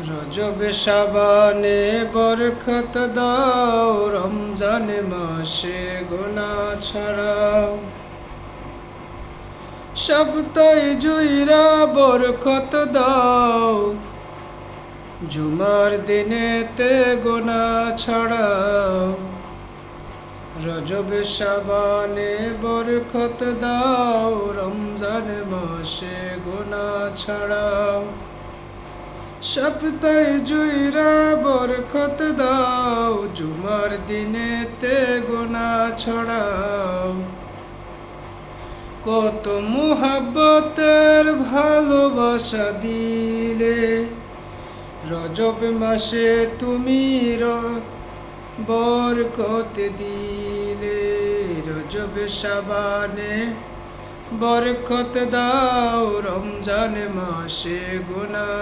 রজব শাবানে বরকত দাও, রমজান মাসে গুনাহ ছাড়াও। সপ্তাহে জুইরা বরকত দাও, জুমার দিনেতে গুনাহ ছাড়াও। রজব শাবানে বরকত দাও, রমজান মাসে গুনাহ ছাড়াও। সপ্তাহে জুইরা বরকত দাও, জুমার দিনেতে গুনাহ ছড়াও। কত মুহাব্বতের ভালোবাসা দিলে, রজব মাসে তুমি বরকত দিলে। রজব শাবানে বরকত দাও, রমজান মাসে গুনাহ